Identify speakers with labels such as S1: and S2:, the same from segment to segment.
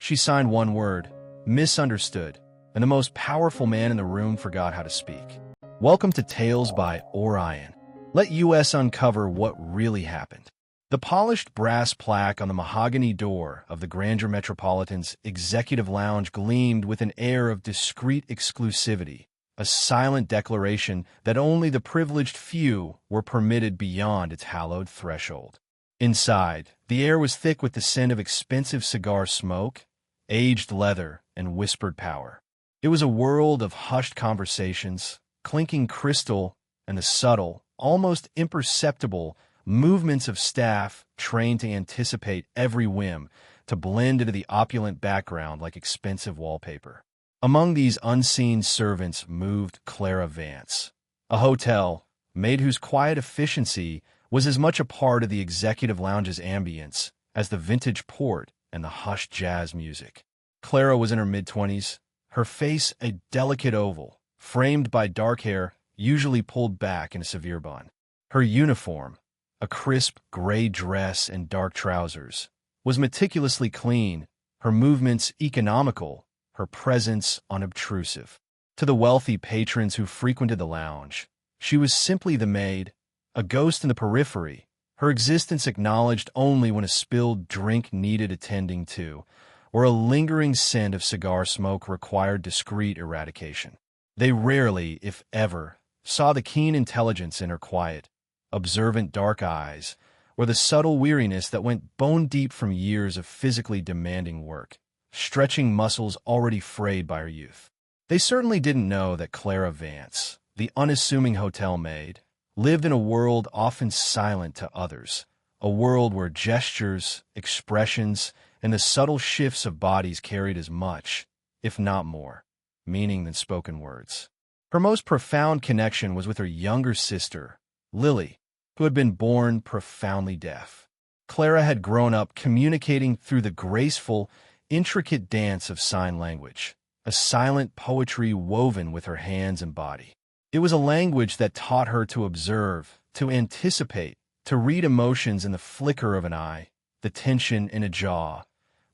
S1: She signed one word: misunderstood, and the most powerful man in the room forgot how to speak. Welcome to Tales by Orion. Let us uncover what really happened. The polished brass plaque on the mahogany door of the Grandeur Metropolitan's executive lounge gleamed with an air of discreet exclusivity, a silent declaration that only the privileged few were permitted beyond its hallowed threshold. Inside, the air was thick with the scent of expensive cigar smoke, aged leather, and whispered power. It was a world of hushed conversations, clinking crystal, and the subtle, almost imperceptible movements of staff trained to anticipate every whim, to blend into the opulent background like expensive wallpaper. Among these unseen servants moved Clara Vance, a hotel maid whose quiet efficiency was as much a part of the executive lounge's ambience as the vintage port and the hushed jazz music. Clara was in her mid-20s, her face a delicate oval, framed by dark hair usually pulled back in a severe bun. Her uniform, a crisp gray dress and dark trousers, was meticulously clean, her movements economical, her presence unobtrusive. To the wealthy patrons who frequented the lounge, she was simply the maid, a ghost in the periphery, her existence acknowledged only when a spilled drink needed attending to, or a lingering scent of cigar smoke required discreet eradication. They rarely, if ever, saw the keen intelligence in her quiet, observant dark eyes, or the subtle weariness that went bone-deep from years of physically demanding work, stretching muscles already frayed by her youth. They certainly didn't know that Clara Vance, the unassuming hotel maid, lived in a world often silent to others, a world where gestures, expressions, and the subtle shifts of bodies carried as much, if not more, meaning than spoken words. Her most profound connection was with her younger sister, Lily, who had been born profoundly deaf. Clara had grown up communicating through the graceful, intricate dance of sign language, a silent poetry woven with her hands and body. It was a language that taught her to observe, to anticipate, to read emotions in the flicker of an eye, the tension in a jaw,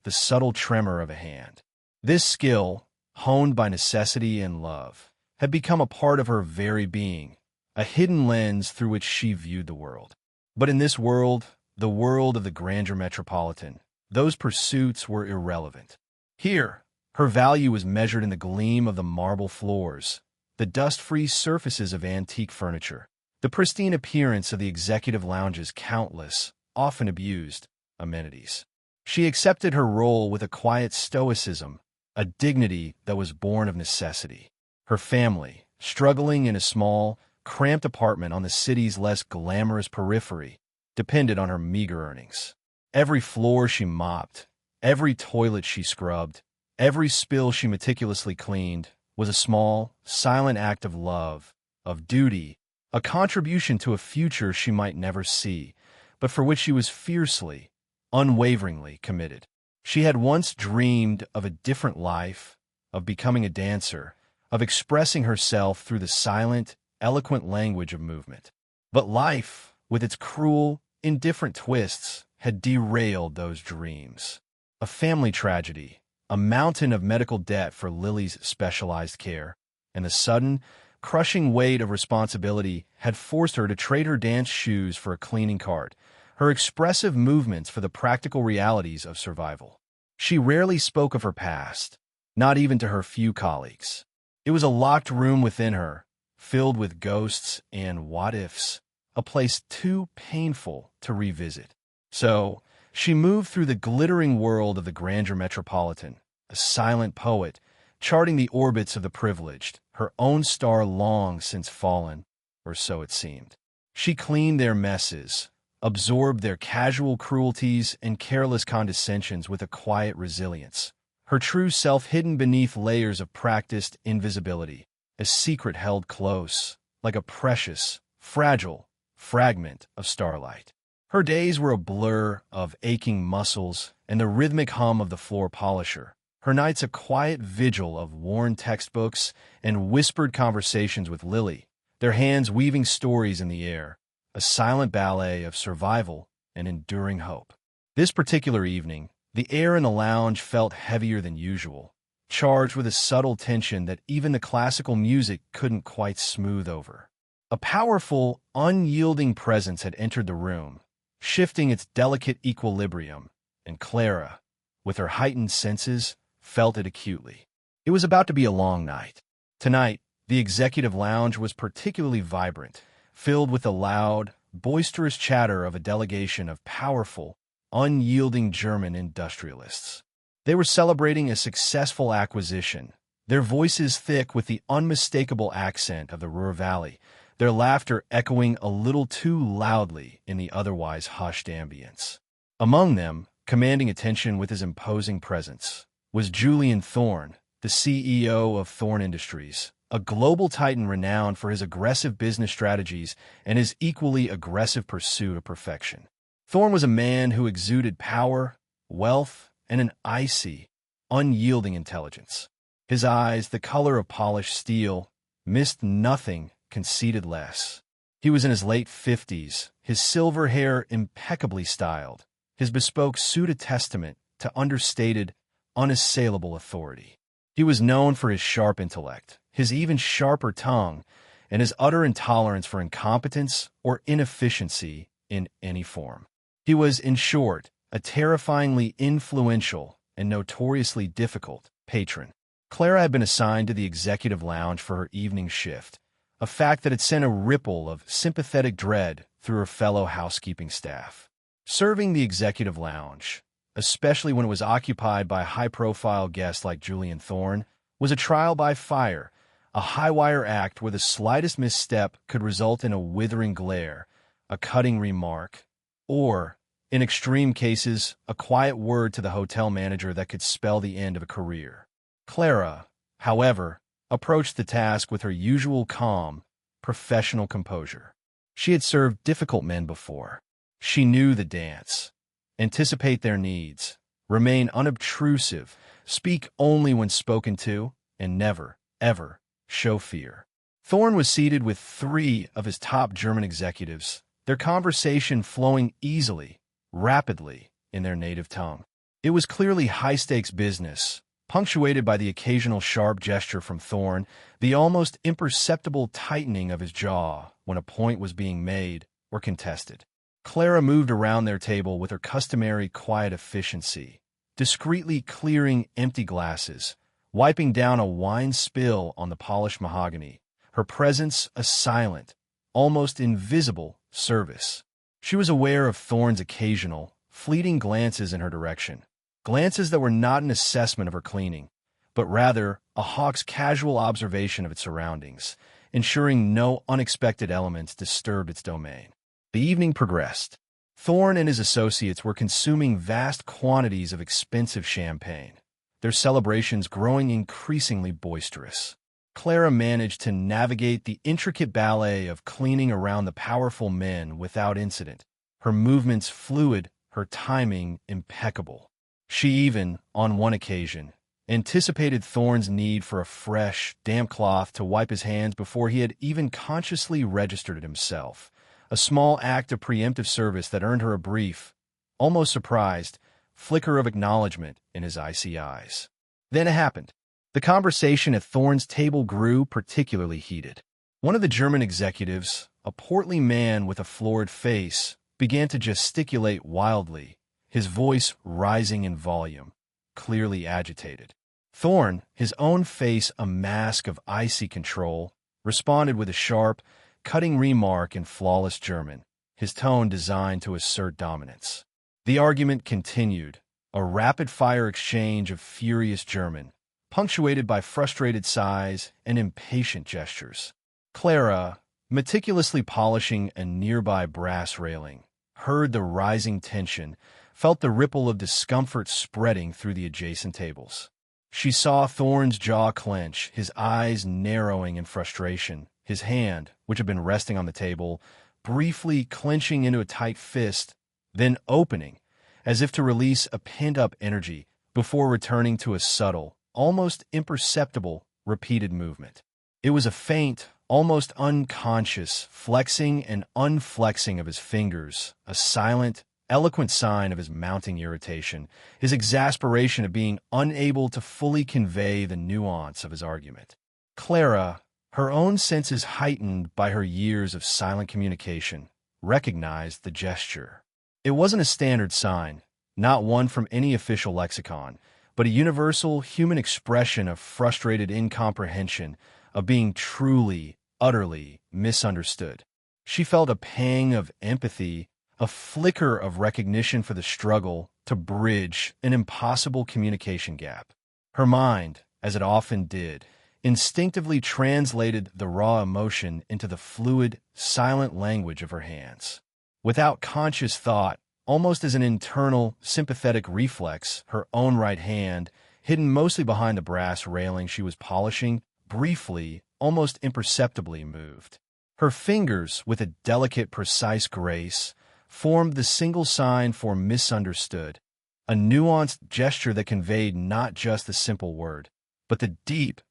S1: the subtle tremor of a hand. This skill, honed by necessity and love, had become a part of her very being, a hidden lens through which she viewed the world. But in this world, the world of the Grandeur Metropolitan, those pursuits were irrelevant. Here, her value was measured in the gleam of the marble floors, the dust-free surfaces of antique furniture, the pristine appearance of the executive lounge's countless, often abused, amenities. She accepted her role with a quiet stoicism, a dignity that was born of necessity. Her family, struggling in a small, cramped apartment on the city's less glamorous periphery, depended on her meager earnings. Every floor she mopped, every toilet she scrubbed, every spill she meticulously cleaned, was a small, silent act of love, of duty, a contribution to a future she might never see, but for which she was fiercely, unwaveringly committed. She had once dreamed of a different life, of becoming a dancer, of expressing herself through the silent, eloquent language of movement. But life, with its cruel, indifferent twists, had derailed those dreams. A family tragedy, a mountain of medical debt for Lily's specialized care, and the sudden, crushing weight of responsibility had forced her to trade her dance shoes for a cleaning cart, her expressive movements for the practical realities of survival. She rarely spoke of her past, not even to her few colleagues. It was a locked room within her, filled with ghosts and what-ifs, a place too painful to revisit. So, she moved through the glittering world of the Grandeur Metropolitan, a silent poet, charting the orbits of the privileged, her own star long since fallen, or so it seemed. She cleaned their messes, absorbed their casual cruelties and careless condescensions with a quiet resilience, her true self hidden beneath layers of practiced invisibility, a secret held close, like a precious, fragile fragment of starlight. Her days were a blur of aching muscles and the rhythmic hum of the floor polisher, her nights a quiet vigil of worn textbooks and whispered conversations with Lily, their hands weaving stories in the air, a silent ballet of survival and enduring hope. This particular evening, The air in the lounge felt heavier than usual, charged with a subtle tension that even the classical music couldn't quite smooth over. A powerful, unyielding presence had entered the room, shifting its delicate equilibrium, and Clara, with her heightened senses, felt it acutely. It was about to be a long night. Tonight, the executive lounge was particularly vibrant, filled with the loud, boisterous chatter of a delegation of powerful, unyielding German industrialists. They were celebrating a successful acquisition, their voices thick with the unmistakable accent of the Ruhr Valley, their laughter echoing a little too loudly in the otherwise hushed ambience. Among them, commanding attention with his imposing presence, was Julian Thorne, the CEO of Thorne Industries, a global titan renowned for his aggressive business strategies and his equally aggressive pursuit of perfection. Thorne was a man who exuded power, wealth, and an icy, unyielding intelligence. His eyes, the color of polished steel, missed nothing, conceded less. He was in his late 50s, his silver hair impeccably styled, his bespoke suit a testament to understated, unassailable authority. He was known for his sharp intellect, his even sharper tongue, and his utter intolerance for incompetence or inefficiency in any form. He was, in short, a terrifyingly influential and notoriously difficult patron. Clara had been assigned to the executive lounge for her evening shift, a fact that had sent a ripple of sympathetic dread through her fellow housekeeping staff. Serving the executive lounge, especially when it was occupied by a high-profile guest like Julian Thorne, was a trial by fire, a high-wire act where the slightest misstep could result in a withering glare, a cutting remark, or, in extreme cases, a quiet word to the hotel manager that could spell the end of a career. Clara, however, approached the task with her usual calm, professional composure. She had served difficult men before. She knew the dance. Anticipate their needs, remain unobtrusive, speak only when spoken to, and never, ever, show fear. Thorne was seated with 3 of his top German executives, their conversation flowing easily, rapidly, in their native tongue. It was clearly high-stakes business, punctuated by the occasional sharp gesture from Thorne, the almost imperceptible tightening of his jaw when a point was being made or contested. Clara moved around their table with her customary quiet efficiency, discreetly clearing empty glasses, wiping down a wine spill on the polished mahogany, her presence a silent, almost invisible service. She was aware of Thorne's occasional, fleeting glances in her direction, glances that were not an assessment of her cleaning, but rather a hawk's casual observation of its surroundings, ensuring no unexpected elements disturbed its domain. The evening progressed. Thorne and his associates were consuming vast quantities of expensive champagne, their celebrations growing increasingly boisterous. Clara managed to navigate the intricate ballet of cleaning around the powerful men without incident, her movements fluid, her timing impeccable. She even, on one occasion, anticipated Thorne's need for a fresh, damp cloth to wipe his hands before he had even consciously registered it himself, a small act of preemptive service that earned her a brief, almost surprised, flicker of acknowledgement in his icy eyes. Then it happened. The conversation at Thorne's table grew particularly heated. One of the German executives, a portly man with a florid face, began to gesticulate wildly, his voice rising in volume, clearly agitated. Thorne, his own face a mask of icy control, responded with a sharp, cutting remark in flawless German, his tone designed to assert dominance. The argument continued, a rapid-fire exchange of furious German, punctuated by frustrated sighs and impatient gestures. Clara, meticulously polishing a nearby brass railing, heard the rising tension, felt the ripple of discomfort spreading through the adjacent tables. She saw Thorne's jaw clench, his eyes narrowing in frustration, his hand, which had been resting on the table, briefly clenching into a tight fist, then opening, as if to release a pent-up energy before returning to a subtle, almost imperceptible, repeated movement. It was a faint, almost unconscious flexing and unflexing of his fingers, a silent, eloquent sign of his mounting irritation, his exasperation of being unable to fully convey the nuance of his argument. Clara, her own senses heightened by her years of silent communication, recognized the gesture. It wasn't a standard sign, not one from any official lexicon, but a universal human expression of frustrated incomprehension, of being truly, utterly misunderstood. She felt a pang of empathy, a flicker of recognition for the struggle to bridge an impossible communication gap. Her mind, as it often did, instinctively translated the raw emotion into the fluid, silent language of her hands. Without conscious thought, almost as an internal, sympathetic reflex, her own right hand, hidden mostly behind the brass railing she was polishing, briefly, almost imperceptibly moved. Her fingers, with a delicate, precise grace, formed the single sign for misunderstood, a nuanced gesture that conveyed not just the simple word, but the deep,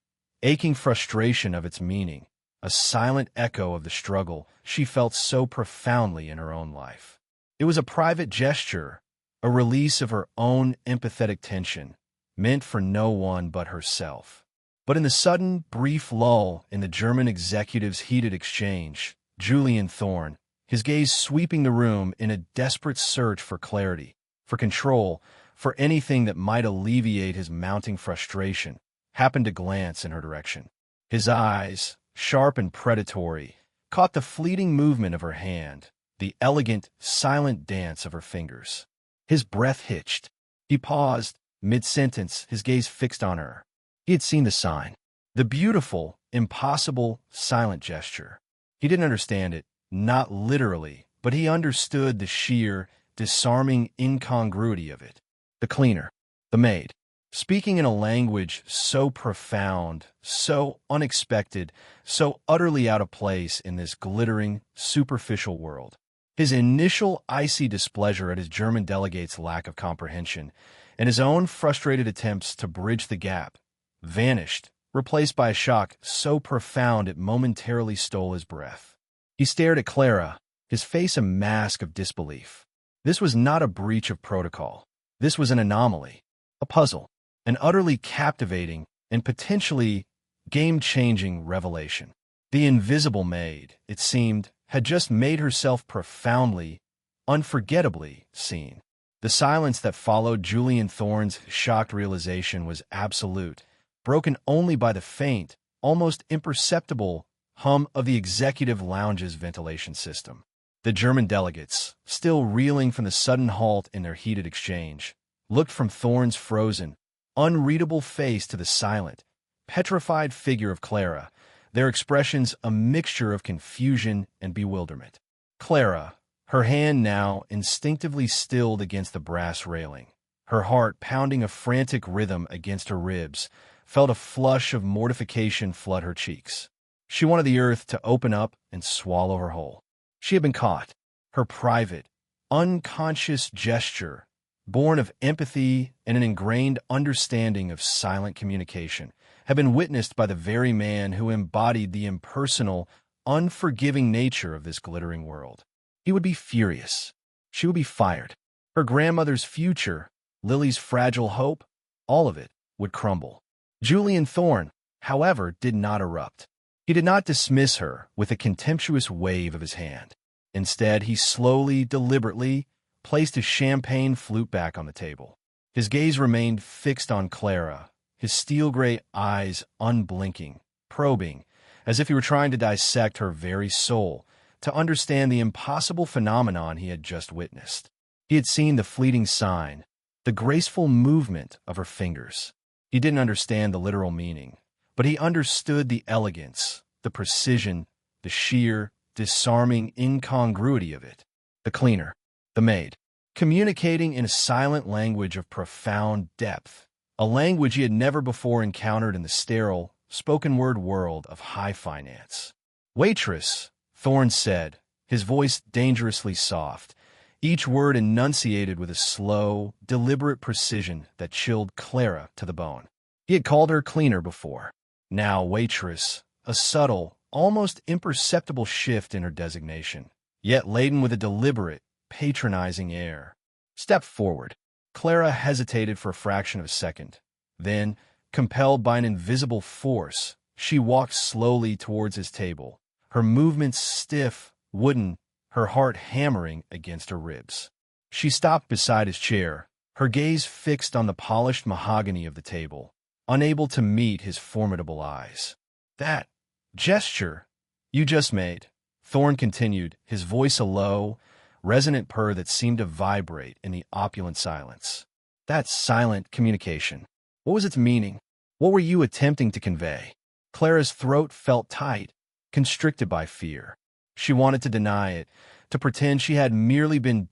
S1: aching frustration of its meaning, a silent echo of the struggle she felt so profoundly in her own life. It was a private gesture, a release of her own empathetic tension, meant for no one but herself. But in the sudden, brief lull in the German executive's heated exchange, Julian Thorne, his gaze sweeping the room in a desperate search for clarity, for control, for anything that might alleviate his mounting frustration, happened to glance in her direction. His eyes, sharp and predatory, caught the fleeting movement of her hand, the elegant, silent dance of her fingers. His breath hitched. He paused, mid-sentence, his gaze fixed on her. He had seen the sign, the beautiful, impossible, silent gesture. He didn't understand it, not literally, but he understood the sheer, disarming incongruity of it. The cleaner, the maid, speaking in a language so profound, so unexpected, so utterly out of place in this glittering, superficial world. His initial icy displeasure at his German delegate's lack of comprehension and his own frustrated attempts to bridge the gap vanished, replaced by a shock so profound it momentarily stole his breath. He stared at Clara, his face a mask of disbelief. This was not a breach of protocol. This was an anomaly, a puzzle, an utterly captivating and potentially game-changing revelation. The invisible maid, it seemed, had just made herself profoundly, unforgettably seen. The silence that followed Julian Thorne's shocked realization was absolute, broken only by the faint, almost imperceptible hum of the executive lounge's ventilation system. The German delegates, still reeling from the sudden halt in their heated exchange, looked from Thorne's frozen, unreadable face to the silent, petrified figure of Clara, their expressions a mixture of confusion and bewilderment. Clara, her hand now instinctively stilled against the brass railing, her heart pounding a frantic rhythm against her ribs, felt a flush of mortification flood her cheeks. She wanted the earth to open up and swallow her whole. She had been caught. Her private, unconscious gesture, born of empathy and an ingrained understanding of silent communication, had been witnessed by the very man who embodied the impersonal, unforgiving nature of this glittering world. He would be furious. She would be fired. Her grandmother's future, Lily's fragile hope, all of it would crumble. Julian Thorne, however, did not erupt. He did not dismiss her with a contemptuous wave of his hand. Instead, he slowly, deliberately, placed his champagne flute back on the table. His gaze remained fixed on Clara, his steel-gray eyes unblinking, probing, as if he were trying to dissect her very soul, to understand the impossible phenomenon he had just witnessed. He had seen the fleeting sign, the graceful movement of her fingers. He didn't understand the literal meaning, but he understood the elegance, the precision, the sheer, disarming incongruity of it. The cleaner, the maid, communicating in a silent language of profound depth, a language he had never before encountered in the sterile, spoken-word world of high finance. "Waitress," Thorne said, his voice dangerously soft, each word enunciated with a slow, deliberate precision that chilled Clara to the bone. He had called her cleaner before. Now waitress, a subtle, almost imperceptible shift in her designation, yet laden with a deliberate, patronizing air. "Step forward." Clara hesitated for a fraction of a second. Then, compelled by an invisible force, she walked slowly towards his table, her movements stiff, wooden, her heart hammering against her ribs. She stopped beside his chair, her gaze fixed on the polished mahogany of the table, unable to meet his formidable eyes. "That gesture you just made," Thorne continued, his voice a low, resonant purr that seemed to vibrate in the opulent silence. "That silent communication. What was its meaning? What were you attempting to convey?" Clara's throat felt tight, constricted by fear. She wanted to deny it, to pretend she had merely been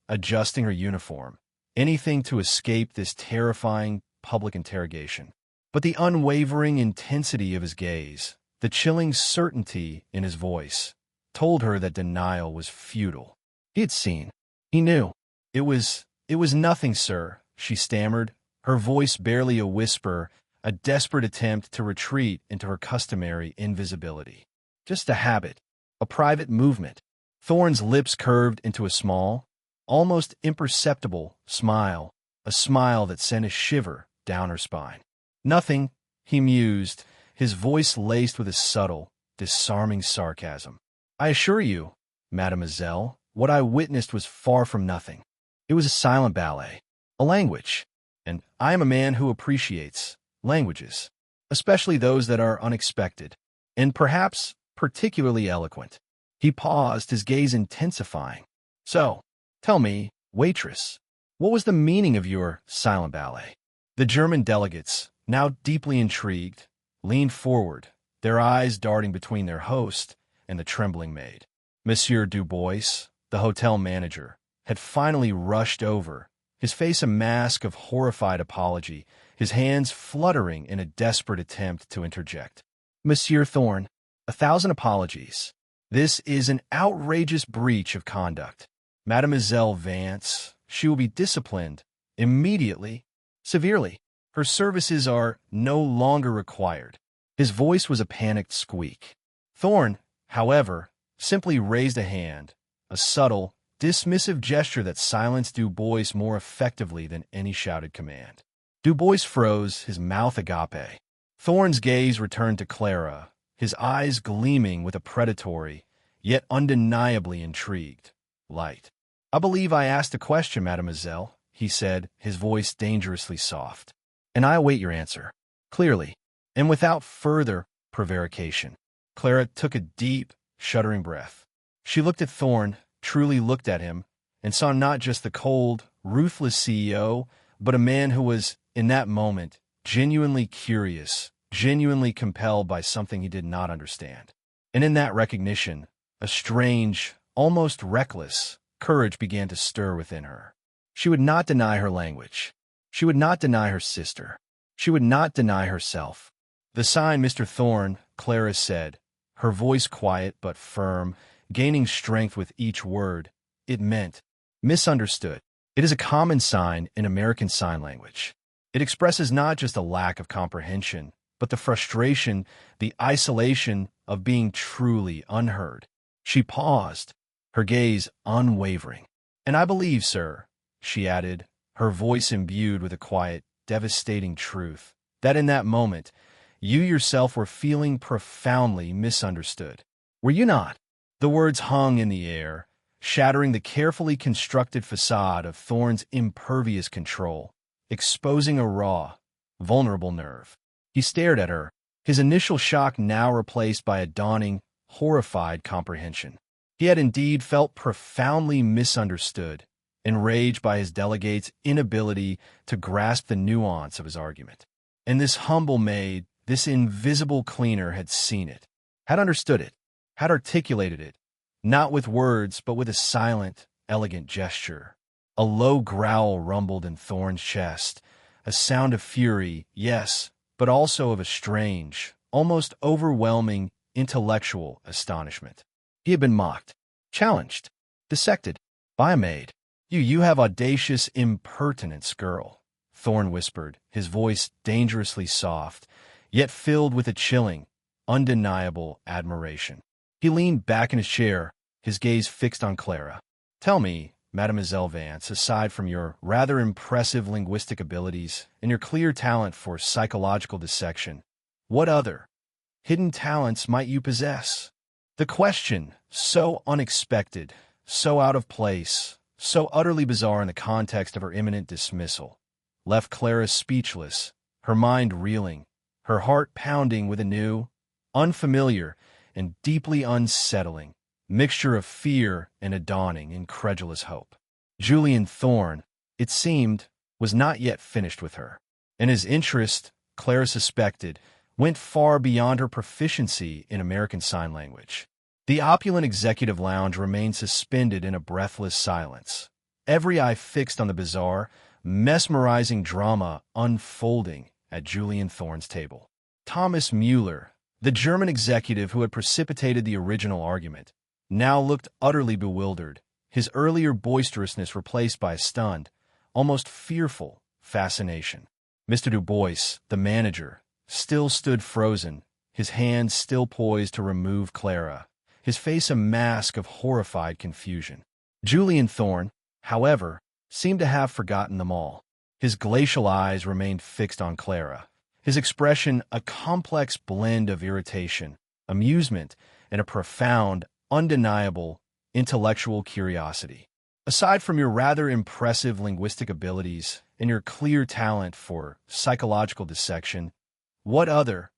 S1: adjusting her uniform, anything to escape this terrifying public interrogation. But the unwavering intensity of his gaze, the chilling certainty in his voice, told her that denial was futile. He had seen. He knew. It was nothing, sir," she stammered, her voice barely a whisper, a desperate attempt to retreat into her customary invisibility. "Just a habit, a private movement." Thorne's lips curved into a small, almost imperceptible smile, a smile that sent a shiver down her spine. "Nothing," he mused, his voice laced with a subtle, disarming sarcasm. "I assure you, mademoiselle, what I witnessed was far from nothing. It was a silent ballet, a language, and I am a man who appreciates languages, especially those that are unexpected, and perhaps particularly eloquent." He paused, his gaze intensifying. "So, tell me, waitress, what was the meaning of your silent ballet?" The German delegates, now deeply intrigued, leaned forward, their eyes darting between their host and the trembling maid. Monsieur Dubois, the hotel manager, had finally rushed over, his face a mask of horrified apology, his hands fluttering in a desperate attempt to interject. "Monsieur Thorne, 1,000 apologies. This is an outrageous breach of conduct. Mademoiselle Vance, she will be disciplined immediately, severely. Her services are no longer required." His voice was a panicked squeak. Thorne, however, simply raised a hand, a subtle, dismissive gesture that silenced Dubois more effectively than any shouted command. Dubois froze, his mouth agape. Thorne's gaze returned to Clara, his eyes gleaming with a predatory, yet undeniably intrigued, light. "I believe I asked a question, mademoiselle," he said, his voice dangerously soft. "And I await your answer." Clearly, and without further prevarication, Clara took a deep, shuddering breath. She looked at Thorne, truly looked at him, and saw not just the cold, ruthless CEO, but a man who was, in that moment, genuinely curious, genuinely compelled by something he did not understand. And in that recognition, a strange, almost reckless, courage began to stir within her. She would not deny her language. She would not deny her sister. She would not deny herself. "The sign, Mr. Thorne," Clara said, her voice quiet but firm, gaining strength with each word. It meant, misunderstood. It is a common sign in American Sign Language. It expresses not just a lack of comprehension, but the frustration, the isolation of being truly unheard. She paused, her gaze unwavering. "And I believe, sir," she added, her voice imbued with a quiet, devastating truth, "that in that moment, you yourself were feeling profoundly misunderstood. Were you not?" The words hung in the air, shattering the carefully constructed facade of Thorne's impervious control, exposing a raw, vulnerable nerve. He stared at her, his initial shock now replaced by a dawning, horrified comprehension. He had indeed felt profoundly misunderstood, enraged by his delegate's inability to grasp the nuance of his argument. And this humble maid, this invisible cleaner had seen it, had understood it, had articulated it, not with words, but with a silent, elegant gesture. A low growl rumbled in Thorne's chest, a sound of fury, yes, but also of a strange, almost overwhelming, intellectual astonishment. He had been mocked, challenged, dissected by a maid. You have audacious impertinence, girl," Thorne whispered, his voice dangerously soft, yet filled with a chilling, undeniable admiration. He leaned back in his chair, his gaze fixed on Clara. Tell me, Mademoiselle Vance, aside from your rather impressive linguistic abilities and your clear talent for psychological dissection, what other hidden talents might you possess? The question, so unexpected, so out of place, so utterly bizarre in the context of her imminent dismissal, left Clara speechless, her mind reeling, her heart pounding with a new, unfamiliar, and deeply unsettling mixture of fear and a dawning, incredulous hope. Julian Thorne, it seemed, was not yet finished with her, and his interest, Clara suspected, went far beyond her proficiency in American Sign Language. The opulent executive lounge remained suspended in a breathless silence, every eye fixed on the bizarre, mesmerizing drama unfolding at Julian Thorne's table. Thomas Mueller, the German executive who had precipitated the original argument, now looked utterly bewildered, his earlier boisterousness replaced by a stunned, almost fearful fascination. Mr. Du Bois, the manager, still stood frozen, his hands still poised to remove Clara, his face a mask of horrified confusion. Julian Thorne, however, seemed to have forgotten them all. His glacial eyes remained fixed on Clara, his expression a complex blend of irritation, amusement, and a profound, undeniable, intellectual curiosity. Aside from your rather impressive linguistic abilities and your clear talent for psychological dissection, what other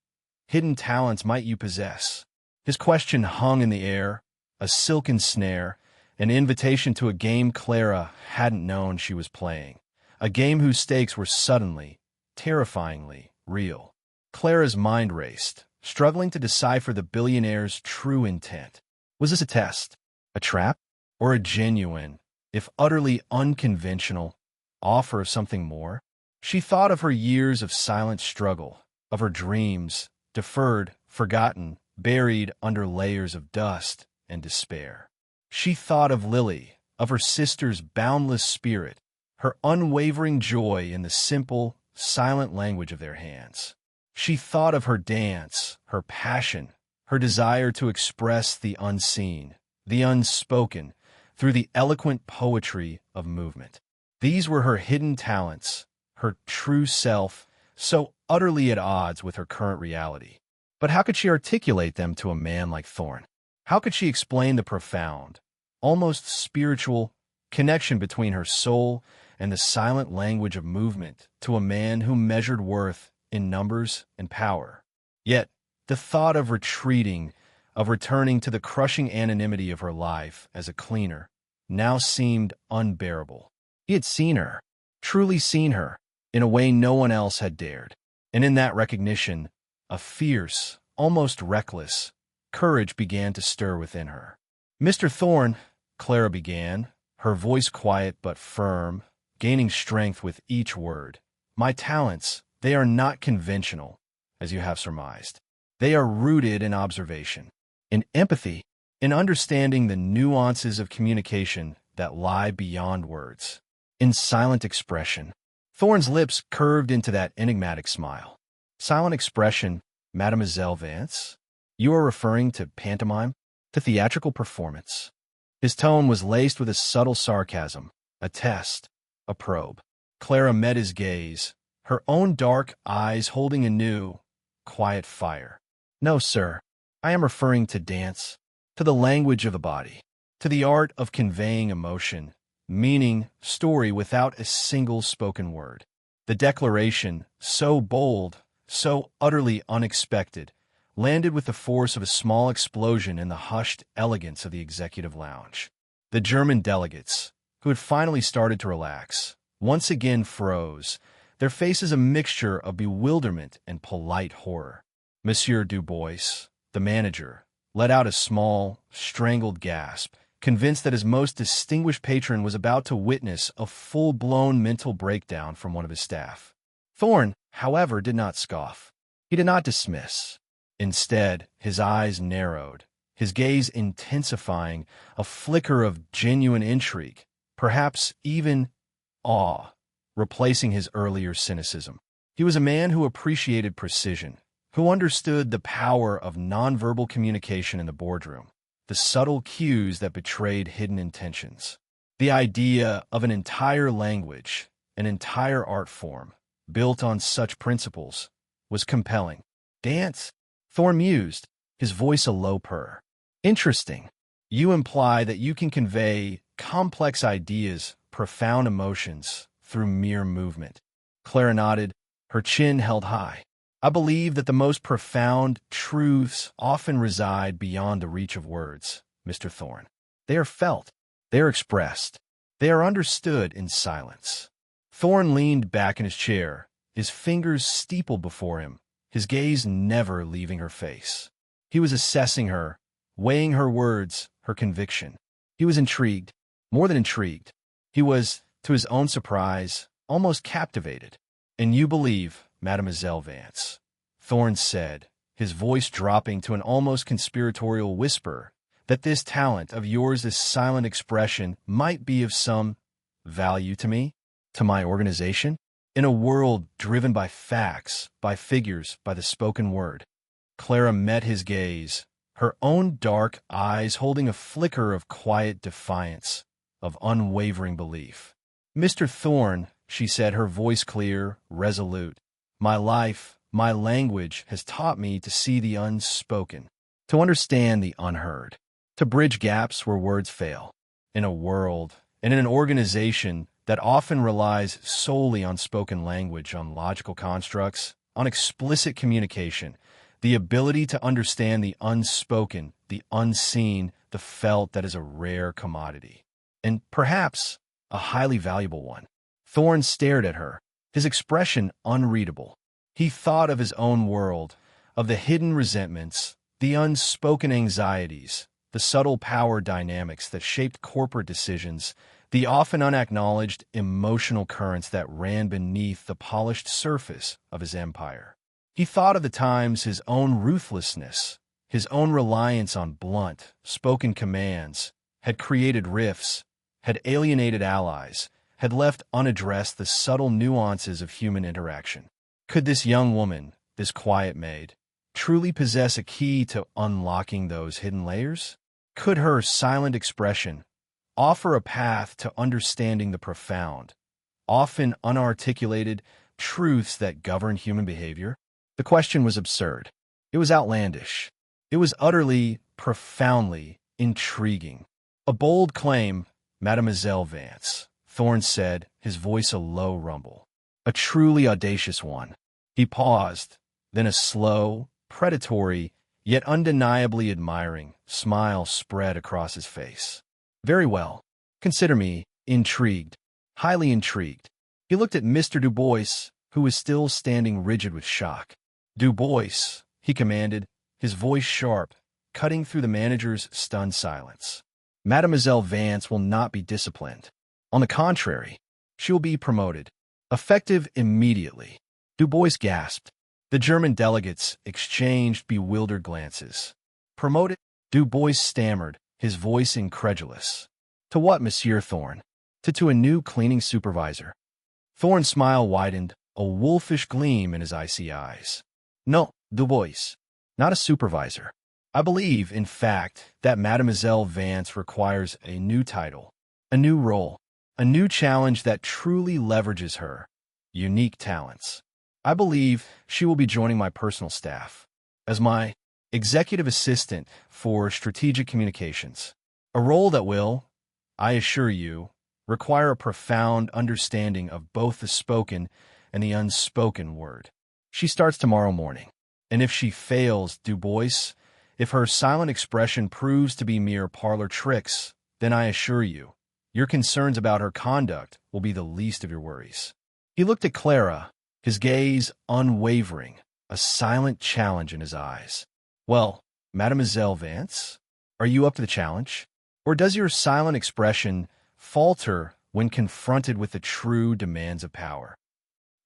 S1: hidden talents might you possess? His question hung in the air, a silken snare, an invitation to a game Clara hadn't known she was playing, a game whose stakes were suddenly, terrifyingly real. Clara's mind raced, struggling to decipher the billionaire's true intent. Was this a test, a trap, or a genuine, if utterly unconventional, offer of something more? She thought of her years of silent struggle, of her dreams, deferred, forgotten, buried under layers of dust and despair. She thought of Lily, of her sister's boundless spirit, her unwavering joy in the simple, silent language of their hands. She thought of her dance, her passion, her desire to express the unseen, the unspoken, through the eloquent poetry of movement. These were her hidden talents, her true self, so utterly at odds with her current reality. But how could she articulate them to a man like Thorne? How could she explain the profound, almost spiritual, connection between her soul and the silent language of movement to a man who measured worth in numbers and power? Yet, the thought of retreating, of returning to the crushing anonymity of her life as a cleaner, now seemed unbearable. He had seen her, truly seen her, in a way no one else had dared. And in that recognition, a fierce, almost reckless, courage began to stir within her. "Mr. Thorne," Clara began, her voice quiet but firm, gaining strength with each word, "my talents, they are not conventional, as you have surmised. They are rooted in observation, in empathy, in understanding the nuances of communication that lie beyond words, in silent expression." Thorne's lips curved into that enigmatic smile. "Silent expression, Mademoiselle Vance? You are referring to pantomime, to theatrical performance?" His tone was laced with a subtle sarcasm, a test, a probe. Clara met his gaze, her own dark eyes holding a new, quiet fire. "No, sir. I am referring to dance, to the language of the body, to the art of conveying emotion, meaning, story without a single spoken word." The declaration, so bold, so utterly unexpected, landed with the force of a small explosion in the hushed elegance of the executive lounge. The German delegates, who had finally started to relax, once again froze, their faces a mixture of bewilderment and polite horror. Monsieur Du Bois, the manager, let out a small, strangled gasp, convinced that his most distinguished patron was about to witness a full-blown mental breakdown from one of his staff. Thorne, however, did not scoff. He did not dismiss. Instead, his eyes narrowed, his gaze intensifying, a flicker of genuine intrigue, perhaps even awe, replacing his earlier cynicism. He was a man who appreciated precision, who understood the power of nonverbal communication in the boardroom, the subtle cues that betrayed hidden intentions. The idea of an entire language, an entire art form, built on such principles, was compelling. Dance? Thorn mused, his voice a low purr. Interesting. You imply that you can convey complex ideas, profound emotions, through mere movement. Clara nodded, her chin held high. I believe that the most profound truths often reside beyond the reach of words, Mr. Thorn. They are felt. They are expressed. They are understood in silence. Thorn leaned back in his chair, his fingers steepled before him, his gaze never leaving her face. He was assessing her, weighing her words, her conviction. He was intrigued, more than intrigued. He was, to his own surprise, almost captivated. And you believe, Mademoiselle Vance, Thorn said, his voice dropping to an almost conspiratorial whisper, that this talent of yours, this silent expression, might be of some value to me, to my organization, in a world driven by facts, by figures, by the spoken word. Clara met his gaze, her own dark eyes holding a flicker of quiet defiance, of unwavering belief. Mr. Thorn, she said, her voice clear, resolute, my life, my language has taught me to see the unspoken, to understand the unheard, to bridge gaps where words fail. In a world and in an organization that often relies solely on spoken language, on logical constructs, on explicit communication, the ability to understand the unspoken, the unseen, the felt, that is a rare commodity, and perhaps a highly valuable one. Thorn stared at her, his expression unreadable. He thought of his own world, of the hidden resentments, the unspoken anxieties, the subtle power dynamics that shaped corporate decisions, the often unacknowledged emotional currents that ran beneath the polished surface of his empire. He thought of the times his own ruthlessness, his own reliance on blunt, spoken commands, had created rifts, had alienated allies, had left unaddressed the subtle nuances of human interaction. Could this young woman, this quiet maid, truly possess a key to unlocking those hidden layers? Could her silent expression offer a path to understanding the profound, often unarticulated truths that govern human behavior? The question was absurd. It was outlandish. It was utterly, profoundly intriguing. A bold claim, Mademoiselle Vance, Thorn said, his voice a low rumble. A truly audacious one. He paused, then a slow, predatory, yet undeniably admiring smile spread across his face. Very well. Consider me intrigued, highly intrigued. He looked at Mr. Du Bois, who was still standing rigid with shock. Du Bois, he commanded, his voice sharp, cutting through the manager's stunned silence. Mademoiselle Vance will not be disciplined. On the contrary, she will be promoted, effective immediately. Du Bois gasped. The German delegates exchanged bewildered glances. Promoted? Du Bois stammered, his voice incredulous. To what, Monsieur Thorn? To a new cleaning supervisor. Thorn's smile widened, a wolfish gleam in his icy eyes. No, Du Bois, not a supervisor. I believe, in fact, that Mademoiselle Vance requires a new title, a new role, a new challenge that truly leverages her unique talents. I believe she will be joining my personal staff as my executive assistant for strategic communications, a role that will, I assure you, require a profound understanding of both the spoken and the unspoken word. She starts tomorrow morning, and if she fails, Du Bois, if her silent expression proves to be mere parlor tricks, then I assure you, your concerns about her conduct will be the least of your worries. He looked at Clara, his gaze unwavering, a silent challenge in his eyes. Well, Mademoiselle Vance, are you up to the challenge? Or does your silent expression falter when confronted with the true demands of power?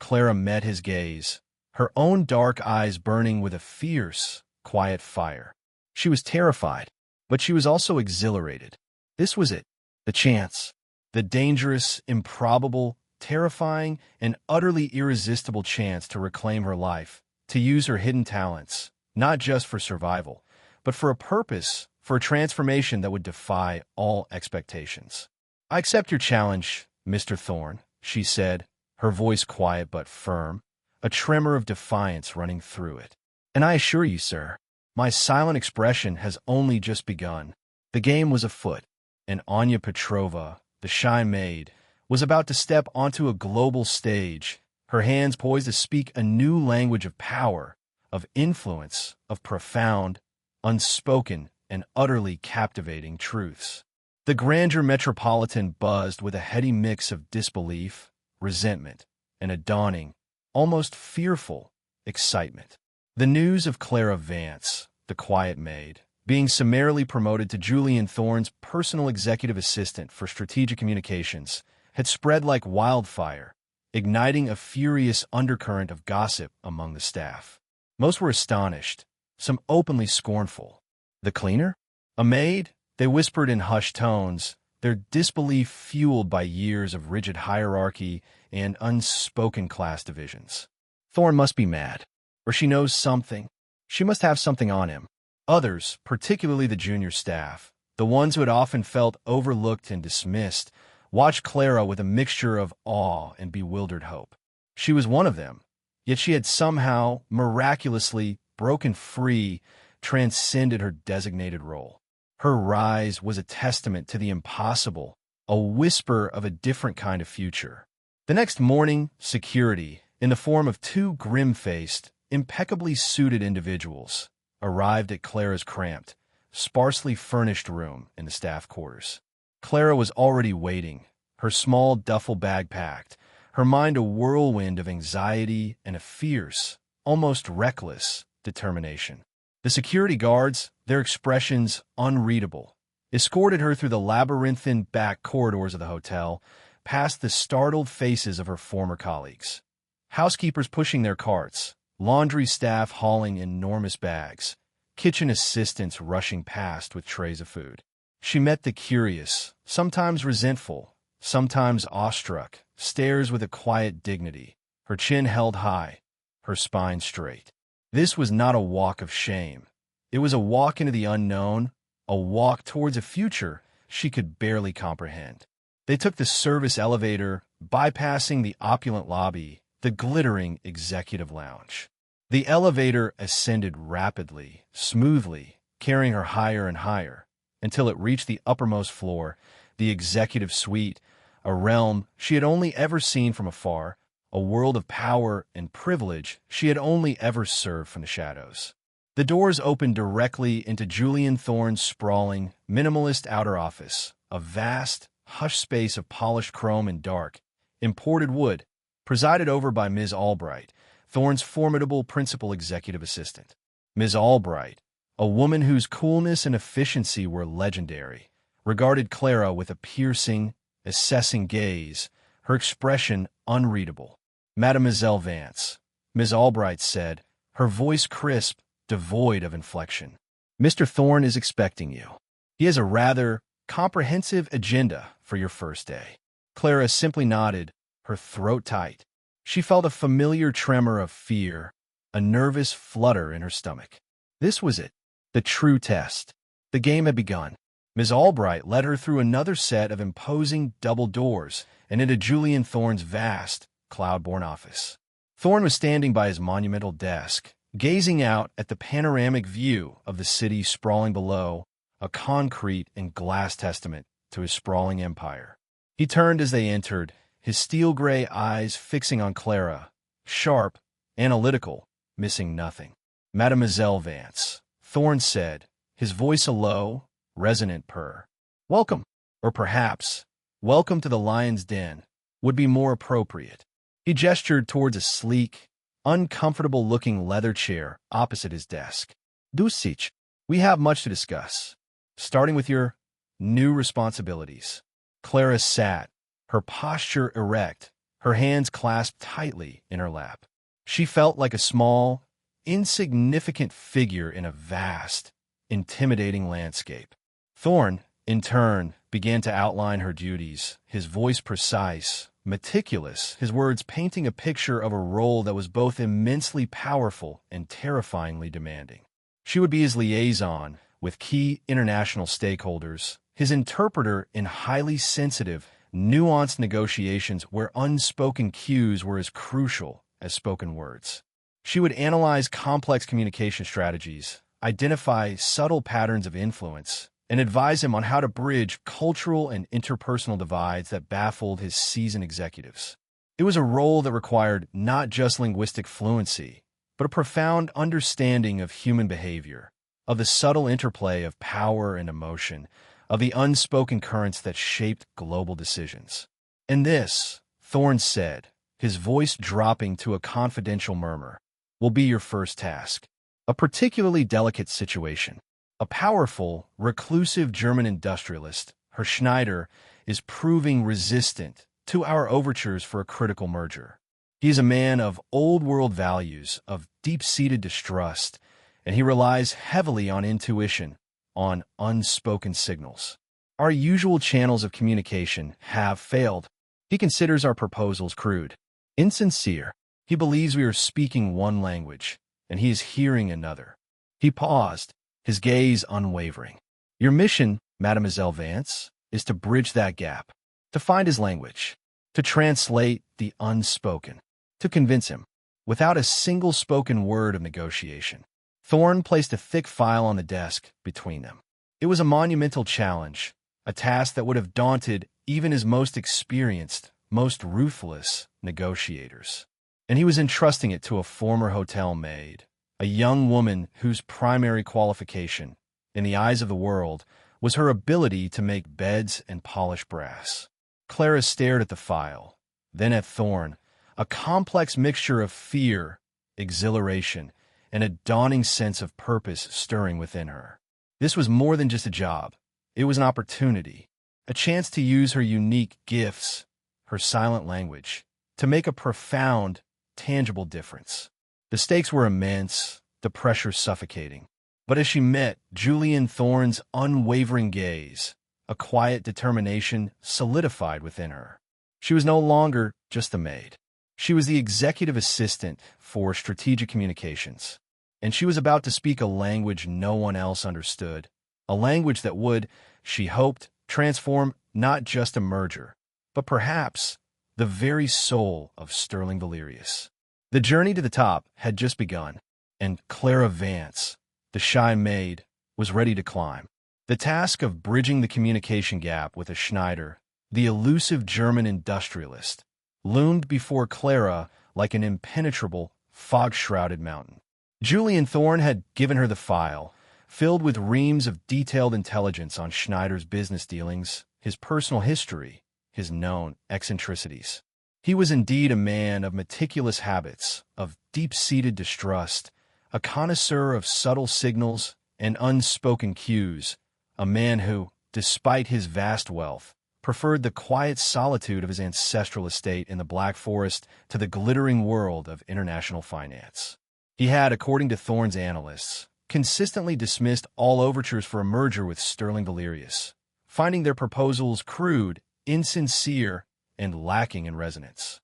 S1: Clara met his gaze, her own dark eyes burning with a fierce, quiet fire. She was terrified, but she was also exhilarated. This was it, the chance, the dangerous, improbable, terrifying, and utterly irresistible chance to reclaim her life, to use her hidden talents, not just for survival, but for a purpose, for a transformation that would defy all expectations. "I accept your challenge, Mr. Thorne," she said, her voice quiet but firm, a tremor of defiance running through it. "And I assure you, sir, my silent expression has only just begun." The game was afoot, and Anya Petrova, the shy maid, was about to step onto a global stage, her hands poised to speak a new language of power, of influence, of profound, unspoken, and utterly captivating truths. The grandeur metropolitan buzzed with a heady mix of disbelief, resentment, and a dawning, almost fearful, excitement. The news of Clara Vance, the quiet maid, being summarily promoted to Julian Thorne's personal executive assistant for strategic communications, had spread like wildfire, igniting a furious undercurrent of gossip among the staff. Most were astonished, some openly scornful. The cleaner? A maid? They whispered in hushed tones, their disbelief fueled by years of rigid hierarchy and unspoken class divisions. Thorne must be mad, or she knows something. She must have something on him. Others, particularly the junior staff, the ones who had often felt overlooked and dismissed, watched Clara with a mixture of awe and bewildered hope. She was one of them, yet she had somehow, miraculously, broken free, transcended her designated role. Her rise was a testament to the impossible, a whisper of a different kind of future. The next morning, security, in the form of two grim-faced, impeccably suited individuals, arrived at Clara's cramped, sparsely furnished room in the staff quarters. Clara was already waiting, her small duffel bag packed, her mind a whirlwind of anxiety and a fierce, almost reckless, determination. The security guards, their expressions unreadable, escorted her through the labyrinthine back corridors of the hotel, past the startled faces of her former colleagues. Housekeepers pushing their carts, laundry staff hauling enormous bags, kitchen assistants rushing past with trays of food. She met the curious, sometimes resentful, sometimes awestruck, stares with a quiet dignity, her chin held high, her spine straight. This was not a walk of shame. It was a walk into the unknown, a walk towards a future she could barely comprehend. They took the service elevator, bypassing the opulent lobby, the glittering executive lounge. The elevator ascended rapidly, smoothly, carrying her higher and higher, until it reached the uppermost floor, the executive suite, a realm she had only ever seen from afar, a world of power and privilege she had only ever served from the shadows. The doors opened directly into Julian Thorne's sprawling, minimalist outer office, a vast, hushed space of polished chrome and dark, imported wood, presided over by Ms. Albright, Thorne's formidable principal executive assistant. Ms. Albright, a woman whose coolness and efficiency were legendary, regarded Clara with a piercing, assessing gaze, her expression unreadable. "Mademoiselle Vance," Ms. Albright said, her voice crisp, devoid of inflection. "Mr. Thorne is expecting you. He has a rather comprehensive agenda for your first day." Clara simply nodded, her throat tight. She felt a familiar tremor of fear, a nervous flutter in her stomach. This was it, the true test. The game had begun. Ms. Albright led her through another set of imposing double doors and into Julian Thorne's vast, cloud-borne office. Thorne was standing by his monumental desk, gazing out at the panoramic view of the city sprawling below, a concrete and glass testament to his sprawling empire. He turned as they entered, his steel-gray eyes fixing on Clara, sharp, analytical, missing nothing. "Mademoiselle Vance," Thorne said, his voice a low, resonant purr. "Welcome, or perhaps, welcome to the lion's den, would be more appropriate." He gestured towards a sleek, uncomfortable-looking leather chair opposite his desk. "Do sit. We have much to discuss, starting with your new responsibilities." Clara sat, her posture erect, her hands clasped tightly in her lap. She felt like a small, insignificant figure in a vast, intimidating landscape. Thorne, in turn, began to outline her duties, his voice precise, meticulous, his words painting a picture of a role that was both immensely powerful and terrifyingly demanding. She would be his liaison with key international stakeholders, his interpreter in highly sensitive, nuanced negotiations where unspoken cues were as crucial as spoken words. She would analyze complex communication strategies, identify subtle patterns of influence, and advise him on how to bridge cultural and interpersonal divides that baffled his seasoned executives. It was a role that required not just linguistic fluency, but a profound understanding of human behavior, of the subtle interplay of power and emotion, of the unspoken currents that shaped global decisions. And this, Thorne said, his voice dropping to a confidential murmur, will be your first task. A particularly delicate situation. A powerful, reclusive German industrialist, Herr Schneider, is proving resistant to our overtures for a critical merger. He is a man of old-world values, of deep-seated distrust, and he relies heavily on intuition, on unspoken signals. Our usual channels of communication have failed. He considers our proposals crude, insincere. He believes we are speaking one language, and he is hearing another. He paused, his gaze unwavering. Your mission, Mademoiselle Vance, is to bridge that gap, to find his language, to translate the unspoken, to convince him, without a single spoken word of negotiation. Thorne placed a thick file on the desk between them. It was a monumental challenge, a task that would have daunted even his most experienced, most ruthless negotiators. And he was entrusting it to a former hotel maid, a young woman whose primary qualification, in the eyes of the world, was her ability to make beds and polish brass. Clara stared at the file, then at Thorne, a complex mixture of fear, exhilaration, and a dawning sense of purpose stirring within her. This was more than just a job. It was an opportunity, a chance to use her unique gifts, her silent language, to make a profound, tangible difference. The stakes were immense, the pressure suffocating. But as she met Julian Thorne's unwavering gaze, a quiet determination solidified within her. She was no longer just a maid. She was the executive assistant for strategic communications, and she was about to speak a language no one else understood, a language that would, she hoped, transform not just a merger, but perhaps the very soul of Sterling Valerius. The journey to the top had just begun, and Clara Vance, the shy maid, was ready to climb. The task of bridging the communication gap with a Schneider, the elusive German industrialist, loomed before Clara like an impenetrable, fog-shrouded mountain. Julian Thorne had given her the file, filled with reams of detailed intelligence on Schneider's business dealings, his personal history, his known eccentricities. He was indeed a man of meticulous habits, of deep-seated distrust, a connoisseur of subtle signals and unspoken cues, a man who, despite his vast wealth, preferred the quiet solitude of his ancestral estate in the Black Forest to the glittering world of international finance. He had, according to Thorne's analysts, consistently dismissed all overtures for a merger with Sterling Valerius, finding their proposals crude, insincere, and lacking in resonance.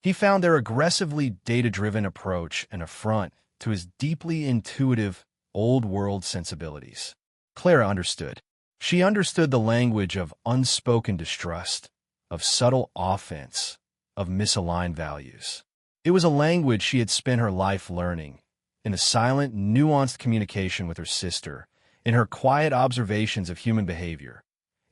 S1: He found their aggressively data-driven approach an affront to his deeply intuitive, old-world sensibilities. Clara understood. She understood the language of unspoken distrust, of subtle offense, of misaligned values. It was a language she had spent her life learning, in the silent, nuanced communication with her sister, in her quiet observations of human behavior,